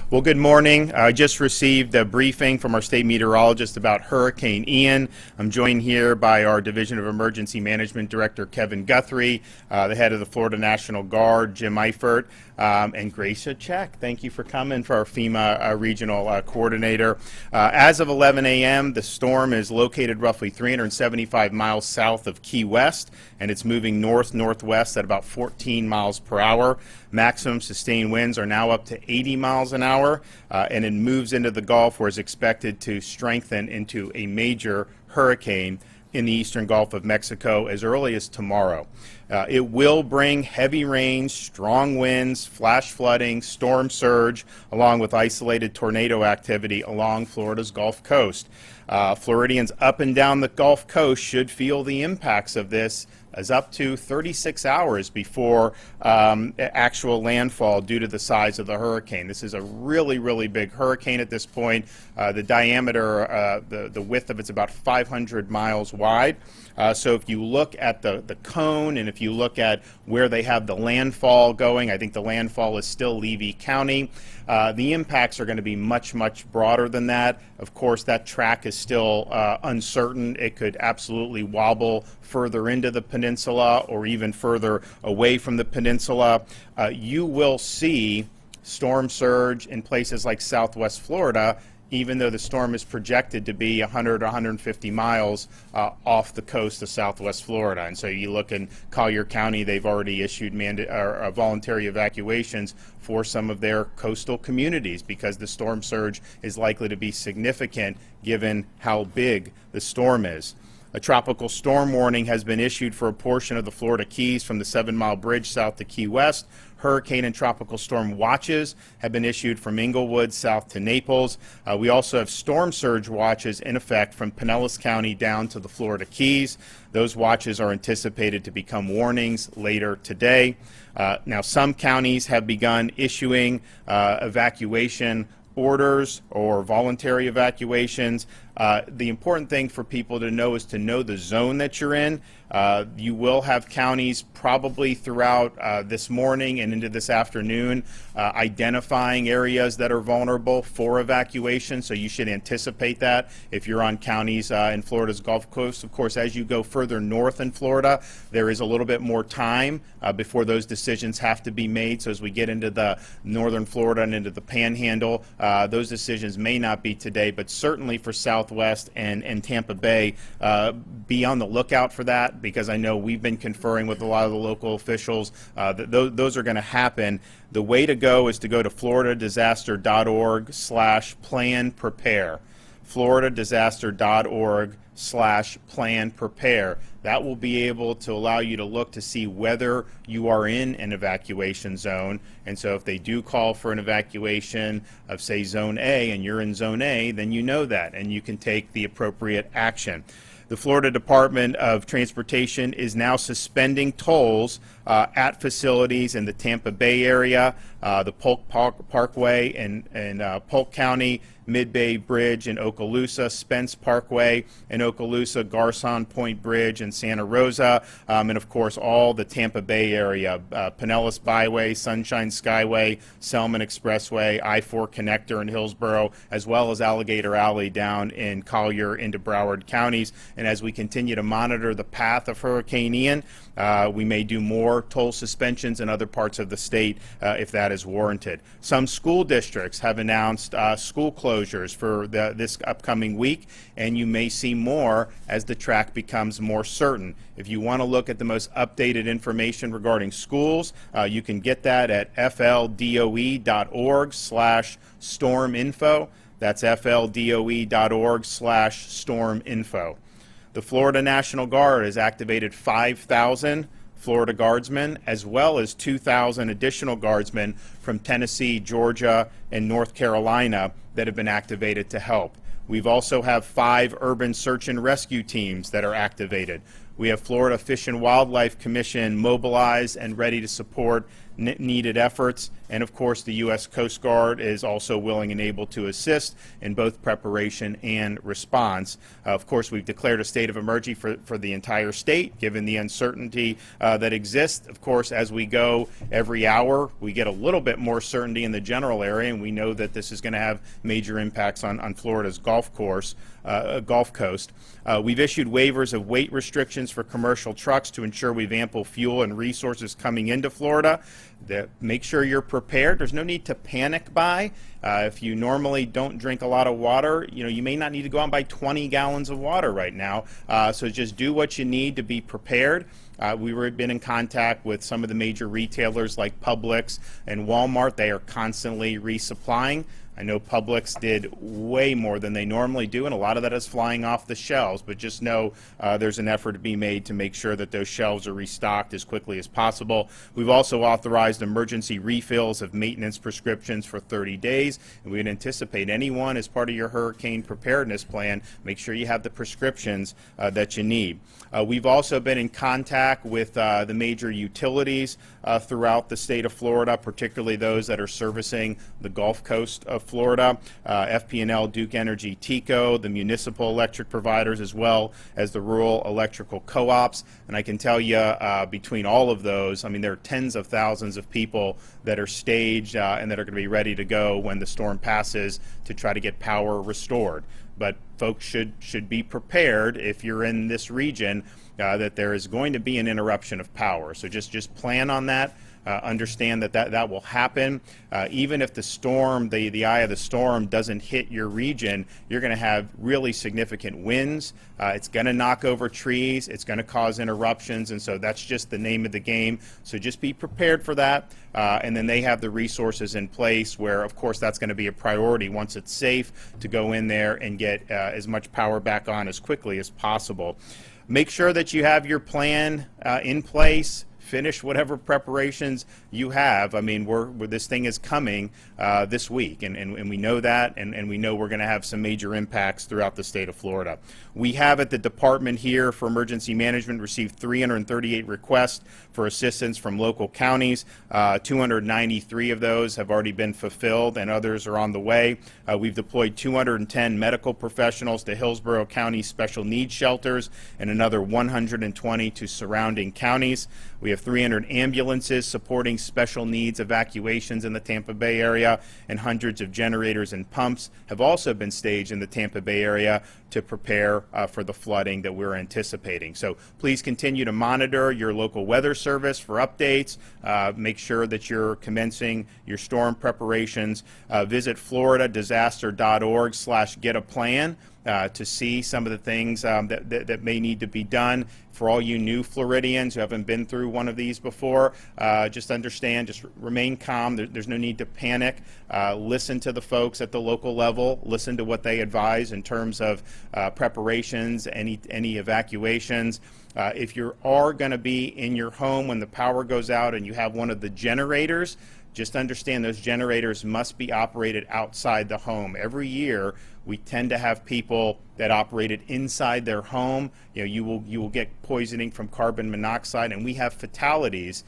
Well, good morning. I just received a briefing from our state meteorologist about Hurricane Ian. I'm joined here by our Division of Emergency Management Director, Kevin Guthrie, the head of the Florida National Guard, Jim Eifert, and Gracia Check. Thank you for coming, for our FEMA regional coordinator. As of 11 a.m., the storm is located roughly 375 miles south of Key West, and it's moving north-northwest at about 14 miles per hour. Maximum sustained winds are now up to 80 miles an hour, and it moves into the Gulf, where it's expected to strengthen into a major hurricane in the eastern Gulf of Mexico as early as tomorrow. It will bring heavy rains, strong winds, flash flooding, storm surge, along with isolated tornado activity along Florida's Gulf Coast. Floridians up and down the Gulf Coast should feel the impacts of this as up to 36 hours before actual landfall due to the size of the hurricane. This is a really, really big hurricane at this point. The diameter, the width of it's about 500 miles wide. So if you look at the cone, and if you look at where they have the landfall going, I think the landfall is still Levy County. The impacts are going to be much, much broader than that. Of course, that track is still uncertain. It could absolutely wobble further into the peninsula or even further away from the peninsula. You will see storm surge in places like Southwest Florida, even though the storm is projected to be 100 or 150 miles off the coast of Southwest Florida. And so you look in Collier County, they've already issued voluntary evacuations for some of their coastal communities because the storm surge is likely to be significant given how big the storm is. A tropical storm warning has been issued for a portion of the Florida Keys from the 7-mile bridge south to Key West. Hurricane and tropical storm watches have been issued from Inglewood south to Naples. We also have storm surge watches in effect from Pinellas County down to the Florida Keys. Those watches are anticipated to become warnings later today. Now, some counties have begun issuing evacuation orders or voluntary evacuations. The important thing for people to know is to know the zone that you're in. You will have counties probably throughout this morning and into this afternoon identifying areas that are vulnerable for evacuation, so you should anticipate that if you're on counties in Florida's Gulf Coast. Of course, as you go further north in Florida, there is a little bit more time before those decisions have to be made. So as we get into the northern Florida and into the Panhandle, those decisions may not be today, but certainly for Southwest and Tampa Bay, be on the lookout for that, because I know we've been conferring with a lot of the local officials that those are going to happen. The way to go is to go to floridadisaster.org/plan-prepare. floridadisaster.org/plan-prepare. That will be able to allow you to look to see whether you are in an evacuation zone. And so if they do call for an evacuation of, say, Zone A, and you're in Zone A, then you know that, and you can take the appropriate action. The Florida Department of Transportation is now suspending tolls at facilities in the Tampa Bay area, the Polk Parkway in Polk County, Mid-Bay Bridge in Okaloosa, Spence Parkway in Okaloosa, Garcon Point Bridge in Santa Rosa, and of course all the Tampa Bay area, Pinellas Byway, Sunshine Skyway, Selman Expressway, I-4 Connector in Hillsborough, as well as Alligator Alley down in Collier into Broward counties. And as we continue to monitor the path of Hurricane Ian, we may do more toll suspensions in other parts of the state if that is warranted. Some school districts have announced school closures for this upcoming week, and you may see more as the track becomes more certain. If you want to look at the most updated information regarding schools, you can get that at fldoe.org/storminfo. That's fldoe.org/storminfo. The Florida National Guard has activated 5,000 Florida Guardsmen, as well as 2,000 additional Guardsmen from Tennessee, Georgia, and North Carolina that have been activated to help. We've also have 5 urban search and rescue teams that are activated. We have Florida Fish and Wildlife Commission mobilized and ready to support needed efforts. And of course, the U.S. Coast Guard is also willing and able to assist in both preparation and response. Of course, we've declared a state of emergency for the entire state, given the uncertainty that exists. Of course, as we go every hour, we get a little bit more certainty in the general area, and we know that this is going to have major impacts on Florida's Gulf Coast. We've issued waivers of weight restrictions for commercial trucks to ensure we have ample fuel and resources coming into Florida. Make sure you're prepared. There's no need to panic buy. If you normally don't drink a lot of water, you may not need to go out and buy 20 gallons of water right now. So just do what you need to be prepared. We've been in contact with some of the major retailers like Publix and Walmart. They are constantly resupplying. I know Publix did way more than they normally do, and a lot of that is flying off the shelves, but just know there's an effort to be made to make sure that those shelves are restocked as quickly as possible. We've also authorized emergency refills of maintenance prescriptions for 30 days, and we would anticipate anyone as part of your hurricane preparedness plan, make sure you have the prescriptions that you need. We've also been in contact with the major utilities throughout the state of Florida, particularly those that are servicing the Gulf Coast of Florida, FP&L, Duke Energy, TECO, the municipal electric providers, as well as the rural electrical co-ops. And I can tell you, between all of those, I mean, there are tens of thousands of people that are staged and that are going to be ready to go when the storm passes to try to get power restored. But folks should be prepared if you're in this region that there is going to be an interruption of power. So just plan on that. Understand that will happen. Even if the storm, the eye of the storm doesn't hit your region, you're going to have really significant winds. It's going to knock over trees. It's going to cause interruptions, and so that's just the name of the game. So just be prepared for that. And then they have the resources in place where, of course, that's going to be a priority once it's safe to go in there and get as much power back on as quickly as possible. Make sure that you have your plan in place. Finish whatever preparations you have. I mean, this thing is coming this week, and we know that, and we know we're going to have some major impacts throughout the state of Florida. We have at the department here for emergency management received 338 requests for assistance from local counties. 293 of those have already been fulfilled, and others are on the way. We've deployed 210 medical professionals to Hillsborough County special needs shelters and another 120 to surrounding counties. We have 300 ambulances supporting special needs evacuations in the Tampa Bay area, and hundreds of generators and pumps have also been staged in the Tampa Bay area to prepare for the flooding that we're anticipating. So please continue to monitor your local weather service for updates. Make sure that you're commencing your storm preparations. Visit floridadisaster.org/get-a-plan to see some of the things that may need to be done. For all you new Floridians who haven't been through one of these before, just understand, just remain calm. There's no need to panic. Listen to the folks at the local level. Listen to what they advise in terms of preparations, any evacuations. If you are going to be in your home when the power goes out and you have one of the generators, just understand those generators must be operated outside the home. Every year, we tend to have people that operate it inside their home. You will get poisoning from carbon monoxide, and we have fatalities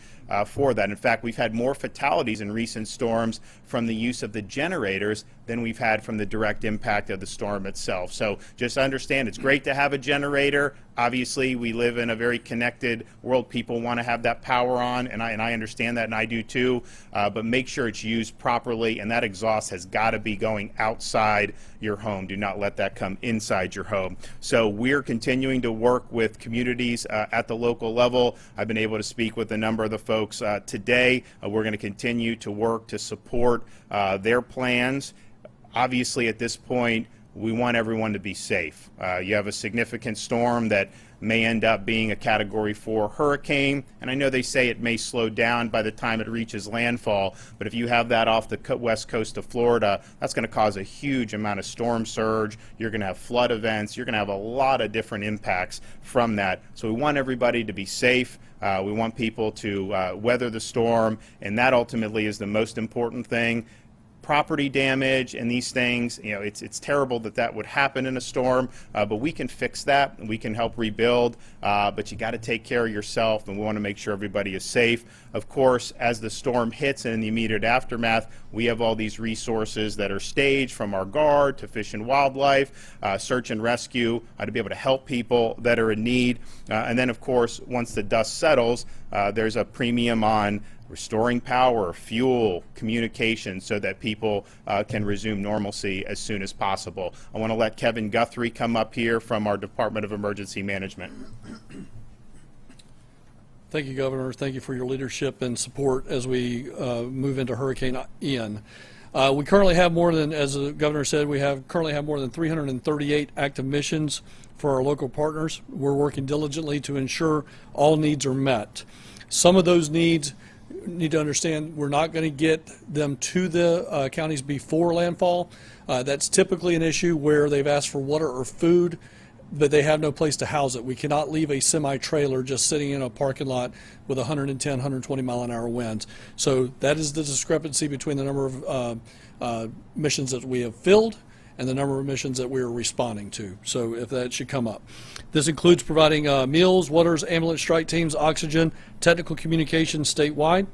for that. In fact, we've had more fatalities in recent storms from the use of the generators than we've had from the direct impact of the storm itself. So just understand, it's great to have a generator. Obviously, we live in a very connected world. People want to have that power on, and I understand that, and I do too. But make sure it's used properly, and that exhaust has got to be going outside your home. Do not let that come inside your home. So we're continuing to work with communities at the local level. I've been able to speak with a number of the folks today. We're going to continue to work to support their plans. Obviously, at this point, we want everyone to be safe. You have a significant storm that may end up being a Category 4 hurricane, and I know they say it may slow down by the time it reaches landfall, but if you have that off the west coast of Florida, that's going to cause a huge amount of storm surge. You're going to have flood events. You're going to have a lot of different impacts from that. So we want everybody to be safe. We want people to weather the storm, and that ultimately is the most important thing. property damage and these things, you know, it's terrible that that would happen in a storm, but we can fix that and we can help rebuild, but you got to take care of yourself, and we want to make sure everybody is safe. Of course, as the storm hits and in the immediate aftermath, we have all these resources that are staged, from our guard to Fish and Wildlife, search and rescue, to be able to help people that are in need. And then, of course, once the dust settles, there's a premium on restoring power, fuel, communication, so that people can resume normalcy as soon as possible. I want to let Kevin Guthrie come up here from our Department of Emergency Management. Thank you, Governor. Thank you for your leadership and support as we move into Hurricane Ian. We currently have more than, as the Governor said, we currently have more than 338 active missions for our local partners. We're working diligently to ensure all needs are met. Some of those needs, need to understand, we're not going to get them to the counties before landfall. That's typically an issue where they've asked for water or food, but they have no place to house it. We cannot leave a semi-trailer just sitting in a parking lot with 110, 120 mile an hour winds. So that is the discrepancy between the number of missions that we have filled and the number of missions that we are responding to. So if that should come up. This includes providing meals, waters, ambulance strike teams, oxygen, technical communications statewide.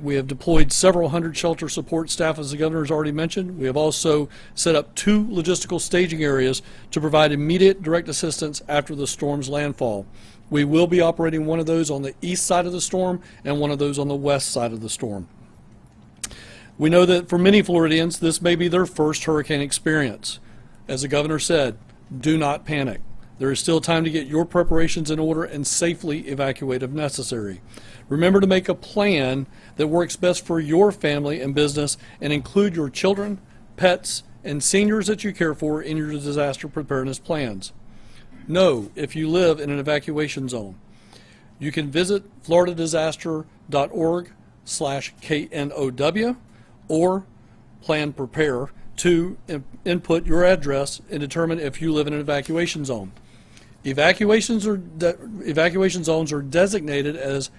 We have deployed several hundred shelter support staff, as the Governor has already mentioned. We have also set up 2 logistical staging areas to provide immediate direct assistance after the storm's landfall. We will be operating one of those on the east side of the storm and one of those on the west side of the storm. We know that for many Floridians, this may be their first hurricane experience. As the Governor said, do not panic. There is still time to get your preparations in order and safely evacuate if necessary. Remember to make a plan that works best for your family and business, and include your children, pets, and seniors that you care for in your disaster preparedness plans. Know if you live in an evacuation zone. You can visit floridadisaster.org/KNOW or Plan Prepare to input your address and determine if you live in an evacuation zone. Evacuation zones are designated as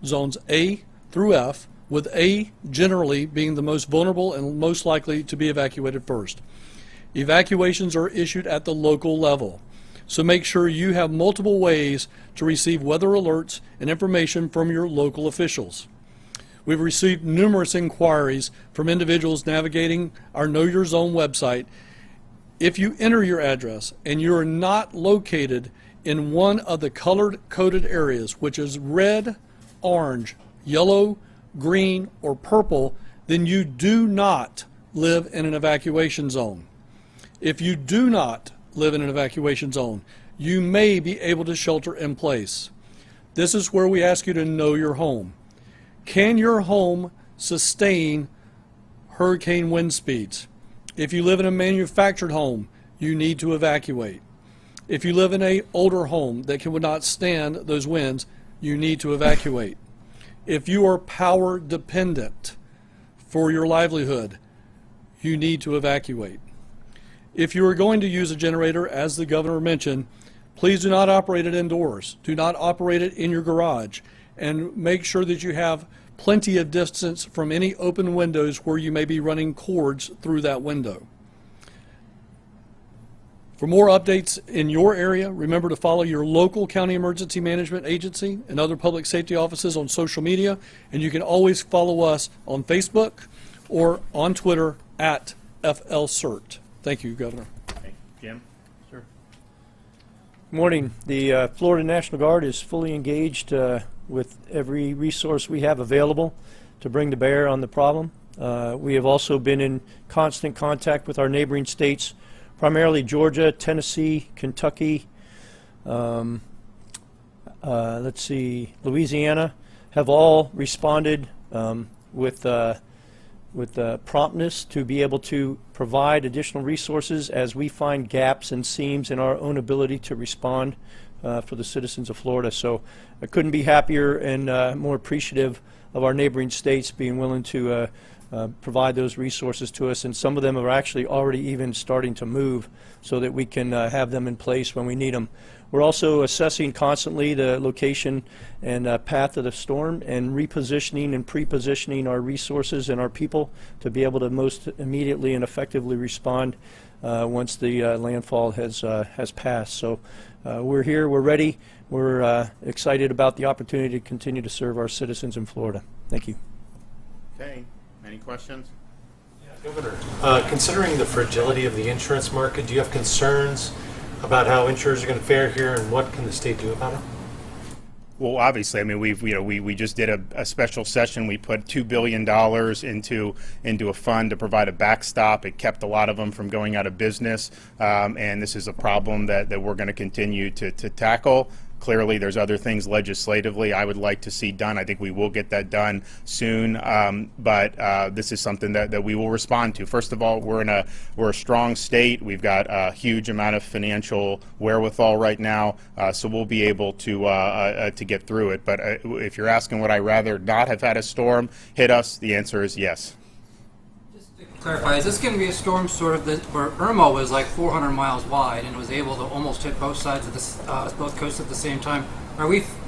zones A through F, with A generally being the most vulnerable and most likely to be evacuated first. Evacuations are issued at the local level, so make sure you have multiple ways to receive weather alerts and information from your local officials. We've received numerous inquiries from individuals navigating our Know Your Zone website. If you enter your address and you are not located in one of the colored coded areas, which is red, orange, yellow, green, or purple, then you do not live in an evacuation zone. If you do not live in an evacuation zone, you may be able to shelter in place. This is where we ask you to know your home. Can your home sustain hurricane wind speeds? If you live in a manufactured home, you need to evacuate. If you live in an older home that would not stand those winds, you need to evacuate. If you are power dependent for your livelihood, you need to evacuate. If you are going to use a generator, as the Governor mentioned, please do not operate it indoors. Do not operate it in your garage. And make sure that you have plenty of distance from any open windows where you may be running cords through that window. For more updates in your area, remember to follow your local county emergency management agency and other public safety offices on social media, and you can always follow us on Facebook or on Twitter at FLCERT. Thank you, Governor. Okay. Jim? Sure. Good morning. The Florida National Guard is fully engaged with every resource we have available to bring to bear on the problem. We have also been in constant contact with our neighboring states, primarily Georgia, Tennessee, Kentucky, Louisiana, have all responded with promptness to be able to provide additional resources as we find gaps and seams in our own ability to respond for the citizens of Florida. So I couldn't be happier and more appreciative of our neighboring states being willing to provide those resources to us, and some of them are actually already even starting to move so that we can have them in place when we need them. We're also assessing constantly the location and path of the storm and repositioning and pre-positioning our resources and our people to be able to most immediately and effectively respond once the landfall has passed. So we're here, we're ready, we're excited about the opportunity to continue to serve our citizens in Florida. Thank you. Okay, any questions? Governor, considering the fragility of the insurance market, do you have concerns about how insurers are going to fare here, and what can the state do about it? Well, obviously, I mean, we just did a special session. We put $2 billion into a fund to provide a backstop. It kept a lot of them from going out of business, and this is a problem that we're going to continue to tackle. Clearly, there's other things legislatively I would like to see done. I think we will get that done soon, but this is something that we will respond to. First of all, we're a strong state. We've got a huge amount of financial wherewithal right now, so we'll be able to get through it. But if you're asking would I rather not have had a storm hit us, the answer is yes. Clarify, is this going to be a storm sort of where Irma was like 400 miles wide and was able to almost hit both sides of both coasts at the same time?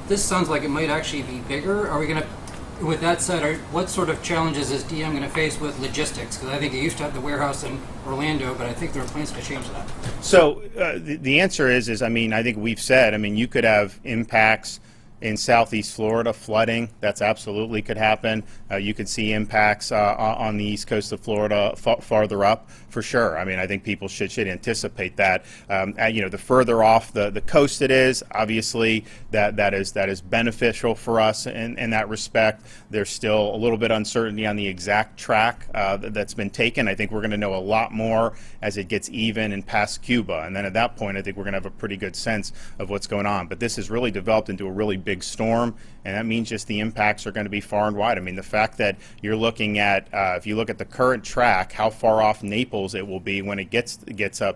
This sounds like it might actually be bigger. Are we going to, with that said, what sort of challenges is DM going to face with logistics? Because I think it used to have the warehouse in Orlando, but I think there are plans to change that. So the answer is I mean, I think we've said, I mean, you could have impacts in southeast Florida, flooding, that's absolutely could happen. You could see impacts on the east coast of Florida farther up, for sure. I mean, I think people should anticipate that. You know, the further off the coast it is, obviously that is beneficial for us in that respect. There's still a little bit uncertainty on the exact track that's been taken. I think we're going to know a lot more as it gets even and past Cuba, and then at that point I think we're going to have a pretty good sense of what's going on. But this has really developed into a really big storm, and that means just the impacts are going to be far and wide. I mean, the fact that you're looking at, if you look at the current track, how far off Naples it will be when it gets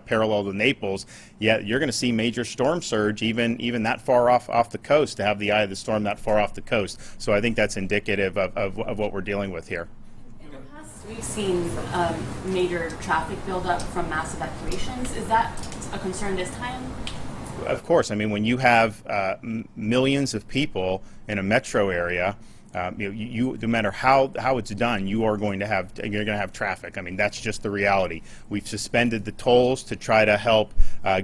parallel to Naples, yet you're going to see major storm surge even that far off the coast, to have the eye of the storm that far off the coast. So I think that's indicative of what we're dealing with here. In the past, we've seen major traffic buildup from mass evacuations. Is that a concern this time? Of course. I mean, when you have millions of people in a metro area, you no matter how it's done, you're going to have traffic. I mean, that's just the reality. We've suspended the tolls to try to help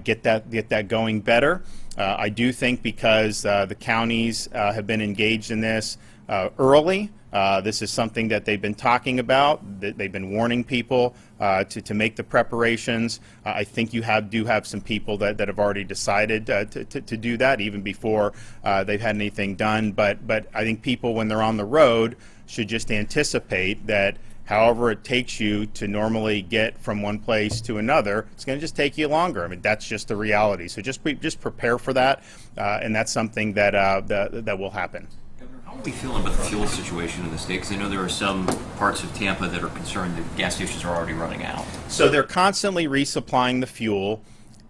get that going better. I do think because the counties have been engaged in this early. This is something that they've been talking about. They've been warning people to make the preparations. I think you do have some people that have already decided to do that even before they've had anything done. But I think people, when they're on the road, should just anticipate that however it takes you to normally get from one place to another, it's going to just take you longer. I mean, that's just the reality. So just prepare for that, and that's something that will happen. How are we feeling about the fuel situation in the state? Because I know there are some parts of Tampa that are concerned that gas stations are already running out. So they're constantly resupplying the fuel,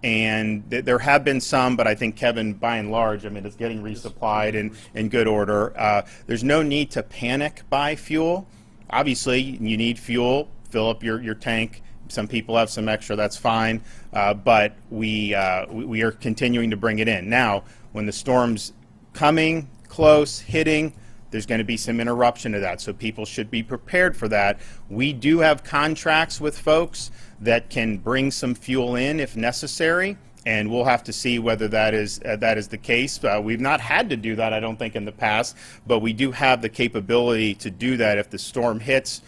and there have been some, but I think, Kevin, by and large, I mean, it's getting resupplied in good order. There's no need to panic buy fuel. Obviously, you need fuel, fill up your tank. Some people have some extra, that's fine, but we are continuing to bring it in. Now, when the storm's coming, close, hitting, there's going to be some interruption to that, so people should be prepared for that. We do have contracts with folks that can bring some fuel in if necessary, and we'll have to see whether that is the case. We've not had to do that, I don't think, in the past, but we do have the capability to do that if the storm hits.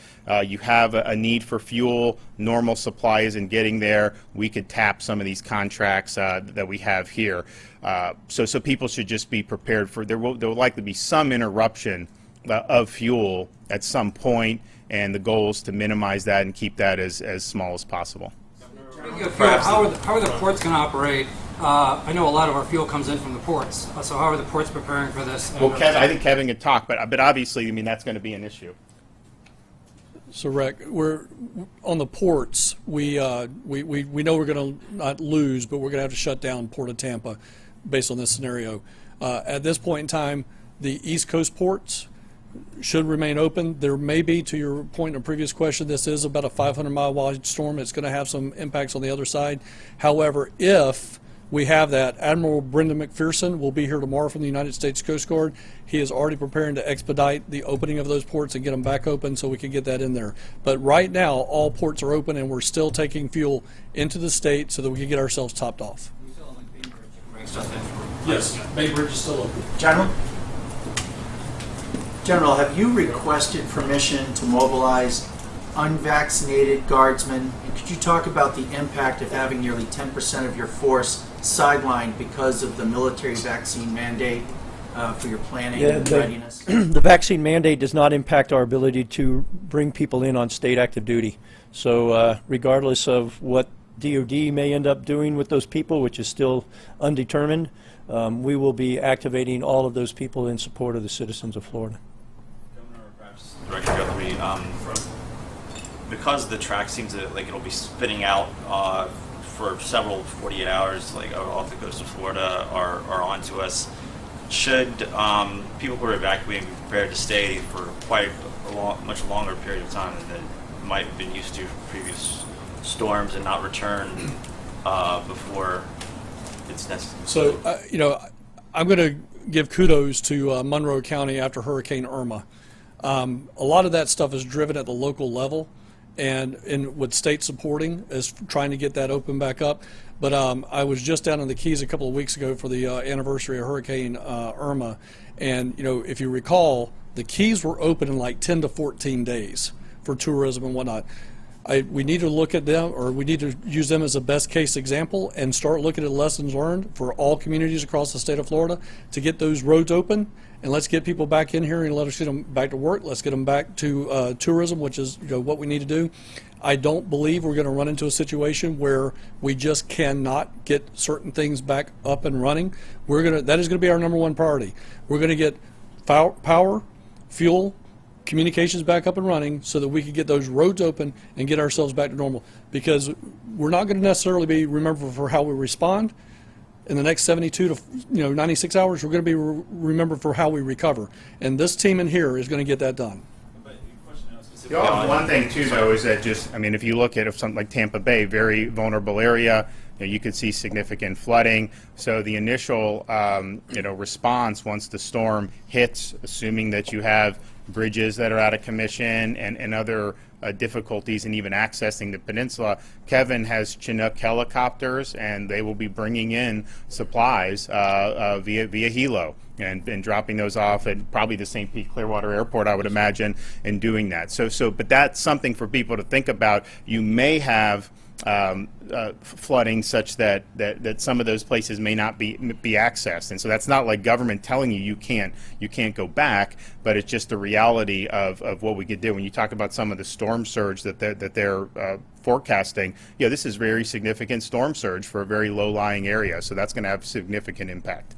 You have a need for fuel, normal supply isn't getting there, we could tap some of these contracts that we have here. So people should just be prepared for, there will likely be some interruption of fuel at some point, and the goal is to minimize that and keep that as small as possible. How are the ports going to operate? I know a lot of our fuel comes in from the ports, so how are the ports preparing for this? Well, I think Kevin can talk, but obviously, I mean, that's going to be an issue. So, Rick, we're on the ports. We know we're going to not lose, but we're going to have to shut down Port of Tampa, based on this scenario. At this point in time, the East Coast ports, should remain open. There may be, to your point in a previous question, this is about a 500-mile wide storm. It's going to have some impacts on the other side. However, if we have that, Admiral Brendan McPherson will be here tomorrow from the United States Coast Guard. He is already preparing to expedite the opening of those ports and get them back open so we can get that in there. But right now, all ports are open and we're still taking fuel into the state so that we can get ourselves topped off. We still have like Bay Bridge, you can bring stuff in for. Yes, Bay Bridge is still open. General, have you requested permission to mobilize unvaccinated guardsmen? And could you talk about the impact of having nearly 10% of your force sidelined because of the military vaccine mandate for your planning and readiness? The vaccine mandate does not impact our ability to bring people in on state active duty. So regardless of what DOD may end up doing with those people, which is still undetermined, we will be activating all of those people in support of the citizens of Florida. Governor, or perhaps Director Guthrie, because the track seems like it'll be spinning out for several 48 hours, like off the coast of Florida, are onto us. Should people who are evacuating be prepared to stay for quite a much longer period of time than might have been used to previous storms and not return before it's necessary? So, you know, I'm going to give kudos to Monroe County after Hurricane Irma. A lot of that stuff is driven at the local level, and with state supporting is trying to get that open back up. But I was just down in the Keys a couple of weeks ago for the anniversary of Hurricane Irma, and you know, if you recall, the Keys were open in like 10 to 14 days for tourism and whatnot. We need to look at them, or we need to use them as a best case example and start looking at lessons learned for all communities across the state of Florida to get those roads open, and let's get people back in here and let us get them back to work. Let's get them back to tourism, which is, you know, what we need to do. I don't believe we're going to run into a situation where we just cannot get certain things back up and running. That is going to be our number one priority. We're going to get power, fuel, communications back up and running so that we can get those roads open and get ourselves back to normal, because we're not going to necessarily be remembered for how we respond in the next 72 to 96 hours. We're going to be remembered for how we recover, and this team in here is going to get that done. One thing too, though, is that just, I mean, if you look at something like Tampa Bay, very vulnerable area, you could see significant flooding. So the initial, response once the storm hits, assuming that you have bridges that are out of commission and other difficulties in even accessing the peninsula, Kevin has Chinook helicopters, and they will be bringing in supplies via helo and dropping those off at probably the St. Pete Clearwater Airport, I would imagine, and doing that. But that's something for people to think about. You may have flooding such that some of those places may not be accessed, and so that's not like government telling you can't go back, but it's just the reality of what we could do. When you talk about some of the storm surge that they're forecasting, this is very significant storm surge for a very low-lying area, so that's going to have significant impact.